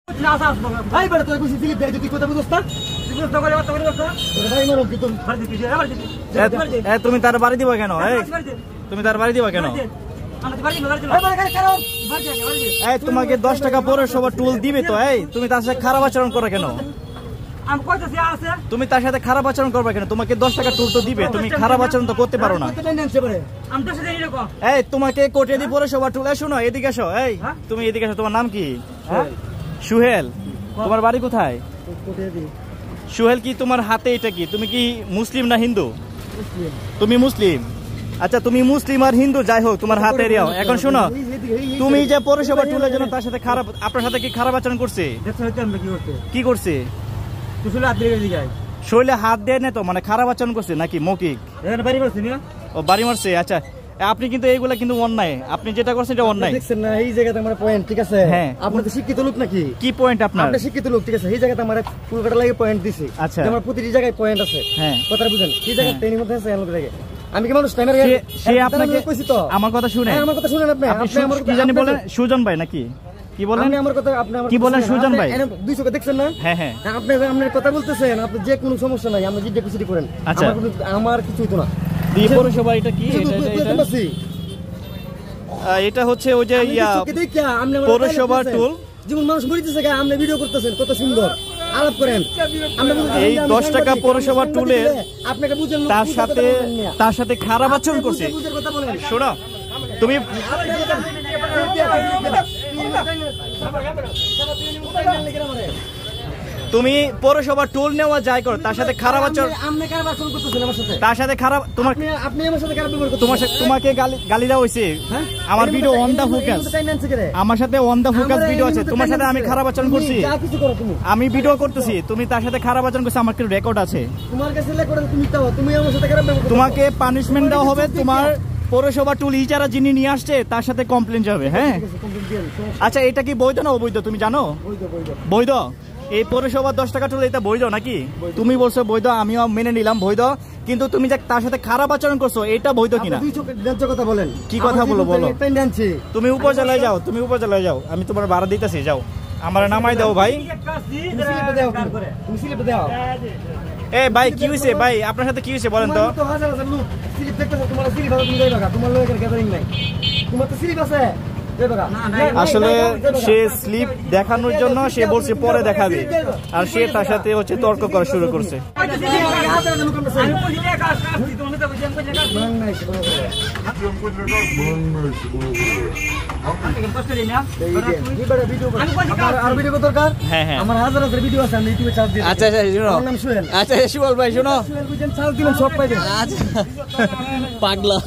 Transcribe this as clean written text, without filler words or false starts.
ভাই বড় তুই কিছু দিলি দে তুই কথা বুঝছ না তুই বুঝছ করে কথা বলছ ভাই মারো কি তুমি মার দিবি মার দিবি এ তুমি তার বাড়ি দিবা কেন? এই তুমি তার বাড়ি দিবা কেন? এই তোমাকে 10 টাকা পৌরসভা টুল দিবে তো, এই তুমি তার সাথে খারাপ আচরণ করো কেন? তুমি তার সাথে খারাপ আচরণ করবে কেন? তোমাকে 10 টাকা টুল তো দিবে, তুমি খারাপ আচরণ তো করতে পারো না। এই তোমাকে কোটিয়াদি পৌরসভা টুল, শোনো এদিকে আসো। এই তুমি এদিকে আসো, তোমার নাম কি? সুহেল। তোমার বাড়ি কোথায়? সুহেল, কি তোমার হাতে এটা কি? তুমি কি মুসলিম না হিন্দু? তুমি মুসলিম। আচ্ছা তুমি মুসলিম আর হিন্দু যাই হোক, তোমার হাতে এরিয়াও। এখন শোনো, তুমি যে পৌরসভা টুলের জন্য তার সাথে খারাপ, আপনার সাথে কি খারাপ আচরণ করছে? কি করছে? শৈলে হাত দেয় না তো, মানে খারাপ আচরণ করছে নাকি মৌখিক? ও বাড়ি মারছে। আচ্ছা আপনি কিন্তু এইগুলা কিন্তু অন্যায়, আপনি যেটা করছেন এটা অন্যায়। দেখছেন না এই জায়গাতে আমার পয়েন্ট, ঠিক আছে? হ্যাঁ আপনি তো শিক্ষিত লোক নাকি? কি পয়েন্ট আপনার? আপনি শিক্ষিত লোক, ঠিক আছে? এই জায়গাতে আমার ফুল কাটা লাগে পয়েন্ট দিছি। আচ্ছা আমার প্রতিটি জায়গায় পয়েন্ট আছে। হ্যাঁ কথা বুঝেন, এই জায়গায় ট্রেনিং মধ্যে আছে এর লাগে। আমি কি মানুষ টাইমার সে আপনাকে কইছি তো, আমার কথা শুনে। হ্যাঁ আমার কথা শুনেন আপনি। আপনি আমার কি জানি বলেন সুজন ভাই নাকি কি বলেন? আপনি আমার কথা, আপনি আমার কি বলেন সুজন ভাই? 200 কে দেখছেন না? হ্যাঁ হ্যাঁ আপনি আপনার কথা বলতেছেন, আপনি যে কোনো সমস্যা নাই, আপনি যে কিছু করেন। আচ্ছা আমার কিছু হতো না। এই পৌরসভা এটা কি? এটা হচ্ছে ওই যে পৌরসভা টুল। যেমন মানুষ মরিতেছে, আপনি ভিডিও করতেছেন, কত সুন্দর আলাপ করেন। এই 10 টাকা পৌরসভা টুলে আপনাকে বুঝেন, তার সাথে খারাপ আচরণ করছে। শোনো তুমি তুমি পৌরসভা টুল নেওয়া যায় করো, তার সাথে খারাপ আচরণ, তার সাথে খারাপ, তোমাকে গালি দেওয়া হয়েছে। আমার ভিডিও অন দা ফোকাস, আমার সাথে অন দা ফোকাস ভিডিও আছে। তোমার সাথে আমি খারাপ আচরণ করছি, আমি ভিডিও করতেছি, তুমি তার সাথে খারাপ আচরণ করছো, আমার কিন্তু রেকর্ড আছে। তোমাকে পানিশমেন্ট দেওয়া হবে। তোমার পৌরসভা টুল ইজারা যিনি নিয়ে আসছে তার সাথে কমপ্লেন যাবে। হ্যাঁ আচ্ছা এটা কি বৈধ না অবৈধ তুমি জানো? বৈধ। এই পৌরসভা 10 টাকা টুল এটা বৈধ নাকি? তুমি বলছো বৈধ, আমিও মেনে নিলাম বৈধ, কিন্তু তুমি যে তার সাথে খারাপ আচরণ করছো এটা বৈধ কিনা? কি কথা বলো বলো? তুমি উপজেলায় যাও, তুমি উপজেলায় যাও, আমি তোমার ভাড়া দিতেছি, যাও আমার নামাই দাও ভাই। এ ভাই কি হয়েছে ভাই, আপনার সাথে কি হয়েছে বলেন তো? আসলে সে স্লিপ দেখানোর জন্য সে বলছে পরে দেখাবে, আর সে তার সাথে হচ্ছে তর্ক করা শুরু করছে। হ্যাঁ হ্যাঁ আমার হাজার হাজার ভিডিও আছে, আমি ইউটিউবে চার্জ দিই। আচ্ছা আচ্ছা শুনো, আমার নাম সুহেল। আচ্ছা সুহেল ভাই শুনো, সুহেল বুঝেন চার্জ দিবেন সব পাইবেন। আচ্ছা পাগলা।